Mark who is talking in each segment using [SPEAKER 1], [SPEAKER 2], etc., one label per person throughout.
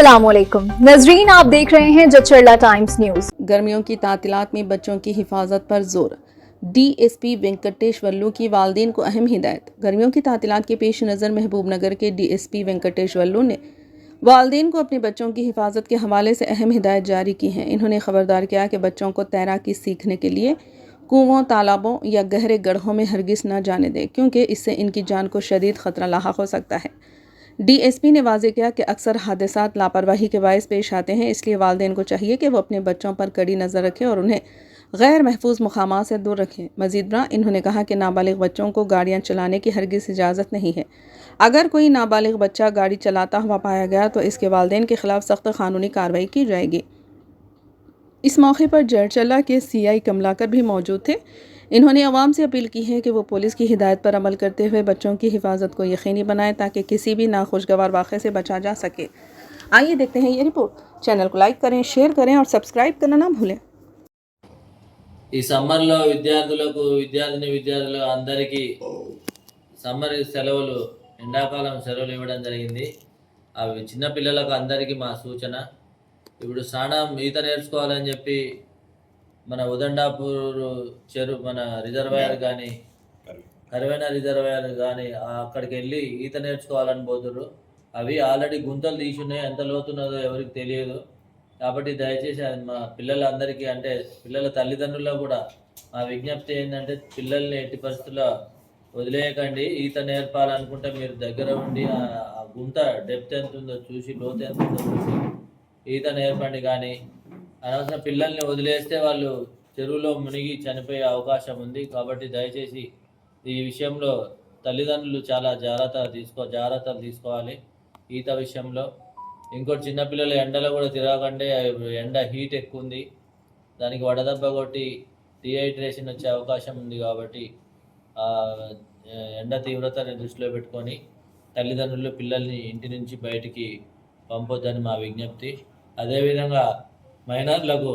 [SPEAKER 1] अस्सलामुअलैकुम नजरीन, आप देख रहे हैं जचरला टाइम्स न्यूज।
[SPEAKER 2] गर्मियों की तातीलात में बच्चों की हिफाजत पर जोर। डीएसपी वेंकटेश वल्लू की वालिदैन को अहम हिदायत। गर्मियों की तातीलात के पेश नज़र महबूबनगर के डीएसपी वेंकटेश वल्लू ने वालिदैन को अपने बच्चों की हिफाजत के हवाले से अहम हिदायत जारी की हैं। इन्होंने खबरदार किया कि बच्चों को तैराकी सीखने के लिए कुओं, तालाबों या गहरे गड्ढों में हरगिज़ न जाने दें, क्योंकि इससे इनकी जान को शदीद ख़तरा लाहक हो सकता है। डीएसपी ने वाज़ेह किया कि अक्सर हादसात लापरवाही के बायस पेश आते हैं, इसलिए वालिदैन को चाहिए कि वो अपने बच्चों पर कड़ी नज़र रखें और उन्हें गैर महफूज मुकामात से दूर रखें। मज़ीद बरा इन्होंने कहा कि नाबालिग बच्चों को गाड़ियाँ चलाने की हरगिज़ इजाज़त नहीं है। अगर कोई नाबालिग बच्चा गाड़ी चलाता हुआ पाया गया तो इसके वालिदैन के खिलाफ सख्त कानूनी कार्रवाई की जाएगी। इस मौके पर जचरला के सीआई कमलाकर भी मौजूद थे। इन्होंने अवाम से अपील की है कि वो पुलिस की हिदायत पर अमल करते हुए बच्चों की हिफाजत को यकीनी बनाएं ताकि किसी भी नाखुशगवार वाक़े से बचा जा सके। आइए देखते हैं ये रिपोर्ट। चैनल को लाइक करें, शेयर करें और सब्सक्राइब करना ना भूलें।
[SPEAKER 3] ఈ సమ్మర్లో విద్యార్థులు అందరికీ సమ్మర్ సెలవులు, ఎండాకాలం సెలవులు ఇవ్వడం జరిగింది. అవి చిన్న పిల్లలకు అందరికీ మా సూచన. ఇప్పుడు స్నానం, ఈత నేర్చుకోవాలని చెప్పి మన ఉదండాపూర్ మన రిజర్వాయర్ కానీ, కరివెన రిజర్వాయర్ కానీ అక్కడికి వెళ్ళి ఈత నేర్చుకోవాలని పోతుర్రు. అవి ఆల్రెడీ గుంతలు తీసున్నాయి, ఎంత లోతున్నదో ఎవరికి తెలియదు. కాబట్టి దయచేసి మా పిల్లలందరికీ, అంటే పిల్లల తల్లిదండ్రులకు కూడా మా విజ్ఞప్తి ఏంటంటే, పిల్లల్ని ఎట్టి పరిస్థితుల్లో వదిలేయకండి. ఈత నేర్పాలనుకుంటే మీరు దగ్గర ఉండి ఆ గుంత డెప్త్ ఎంత ఉందో చూసి, లోతు ఎంత ఉందో చూసి ఈత నేర్పండి. కానీ అనవసరం పిల్లల్ని వదిలేస్తే వాళ్ళు చెరువులో మునిగి చనిపోయే అవకాశం ఉంది. కాబట్టి దయచేసి ఈ విషయంలో తల్లిదండ్రులు చాలా జాగ్రత్తలు తీసుకోవాలి ఈత విషయంలో. ఇంకోటి, చిన్నపిల్లలు ఎండలో కూడా తిరగకండి. ఎండ హీట్ ఎక్కువ ఉంది, దానికి వడదెబ్బ కొట్టి డిహైడ్రేషన్ వచ్చే అవకాశం ఉంది. కాబట్టి ఎండ తీవ్రతని దృష్టిలో పెట్టుకొని తల్లిదండ్రులు పిల్లల్ని ఇంటి నుంచి బయటికి పంపొద్దని మా విజ్ఞప్తి. అదేవిధంగా మైనర్లకు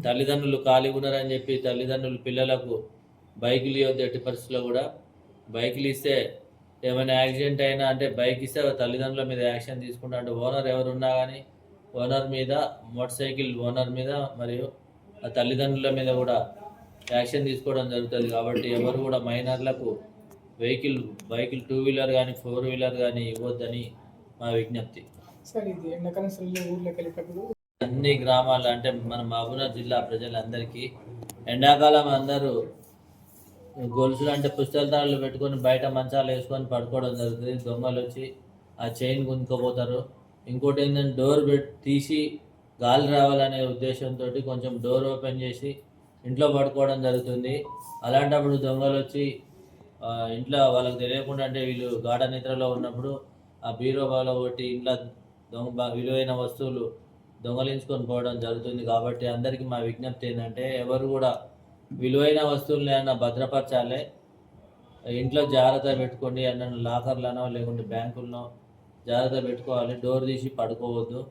[SPEAKER 3] తల్లిదండ్రులు ఖాళీగా ఉన్నారని చెప్పి తల్లిదండ్రులు పిల్లలకు బైకులు ఇవ్వద్దు. ఎట్టి పరిస్థితుల్లో కూడా బైకులు ఇస్తే ఏమైనా యాక్సిడెంట్ అయినా, అంటే బైక్ ఇస్తే తల్లిదండ్రుల మీద యాక్షన్ తీసుకుంటా. అంటే ఓనర్ ఎవరున్నా కానీ ఓనర్ మీద, మోటార్ సైకిల్ ఓనర్ మీద మరియు ఆ తల్లిదండ్రుల మీద కూడా యాక్షన్ తీసుకోవడం జరుగుతుంది. కాబట్టి ఎవరు కూడా మైనర్లకు బైకులు 2 వీలర్ కానీ 4 వీలర్ కానీ ఇవ్వద్దని మా విజ్ఞప్తి. అన్ని గ్రామాలు, అంటే మన మహబూబ్నగర్ జిల్లా ప్రజలందరికీ ఎండాకాలం అందరూ గొలుసులు, అంటే పుస్తకాలు పెట్టుకొని బయట మంచాలు వేసుకొని పడుకోవడం జరుగుతుంది. దొంగలు వచ్చి ఆ చైన్ గుంజుకోపోతారు. ఇంకోటి ఏంటంటే, డోర్ తీసి గాలి రావాలనే ఉద్దేశంతో కొంచెం డోర్ ఓపెన్ చేసి ఇంట్లో పడుకోవడం జరుగుతుంది. అలాంటప్పుడు దొంగలు వచ్చి ఇంట్లో వాళ్ళకి తెలియకుండా, అంటే వీళ్ళు గాఢ నిద్రలో ఉన్నప్పుడు ఆ బీరో బాలో కొట్టి ఇంట్లో విలువైన వస్తువులు దొంగలించుకొని పోవడం జరుగుతుంది. కాబట్టి అందరికీ మా విజ్ఞప్తి ఏంటంటే, ఎవరు కూడా విలువైన వస్తువులను ఏమన్నా భద్రపరచాలి. ఇంట్లో జాగ్రత్త పెట్టుకోండి. అన్న లాకర్లనో లేకుంటే బ్యాంకులనో జాగ్రత్త పెట్టుకోవాలి. డోర్ తీసి పడుకోవద్దు.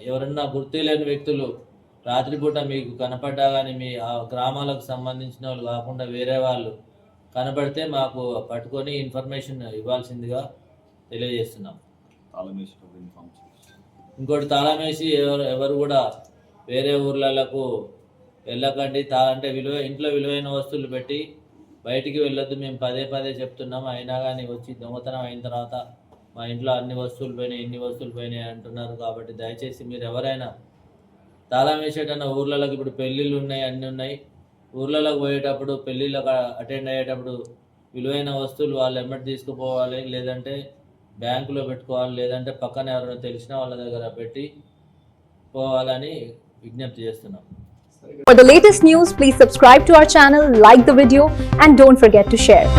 [SPEAKER 3] ఎవరన్నా గుర్తులేని వ్యక్తులు రాత్రిపూట మీకు కనపడ్డా కానీ, మీ ఆ గ్రామాలకు సంబంధించిన వాళ్ళు కాకుండా వేరే వాళ్ళు కనపడితే మాకు పట్టుకొని ఇన్ఫర్మేషన్ ఇవ్వాల్సిందిగా తెలియజేస్తున్నాం. ఇంకోటి, తాళం వేసి ఎవరు కూడా వేరే ఊర్లకు వెళ్ళకండి. అంటే ఇంట్లో విలువైన వస్తువులు పెట్టి బయటికి వెళ్ళొద్దు. మేము పదే చెప్తున్నాం. అయినా కానీ వచ్చి దొంగతనం అయిన తర్వాత మా ఇంట్లో అన్ని వస్తువులు పోయినాయి, ఇన్ని వస్తువులు పోయినాయి అంటున్నారు. కాబట్టి దయచేసి మీరు ఎవరైనా తాళం వేసేటన్నా ఊర్లలోకి, ఇప్పుడు పెళ్ళిళ్ళు ఉన్నాయి, అన్నీ ఉన్నాయి, ఊర్లలోకి పోయేటప్పుడు, పెళ్ళిళ్ళకి అటెండ్ అయ్యేటప్పుడు విలువైన వస్తువులు వాళ్ళు ఎమ్మటి తీసుకుపోవాలి. లేదంటే బ్యాంకులో పెట్టుకోవాలి, లేదంటే పక్కన ఎవరైనా తెలిసిన వాళ్ళ దగ్గర పెట్టి పోవాలని విజ్ఞప్తి చేస్తున్నాం.
[SPEAKER 1] For the latest news, please subscribe to our channel, like the video, and don't forget to share.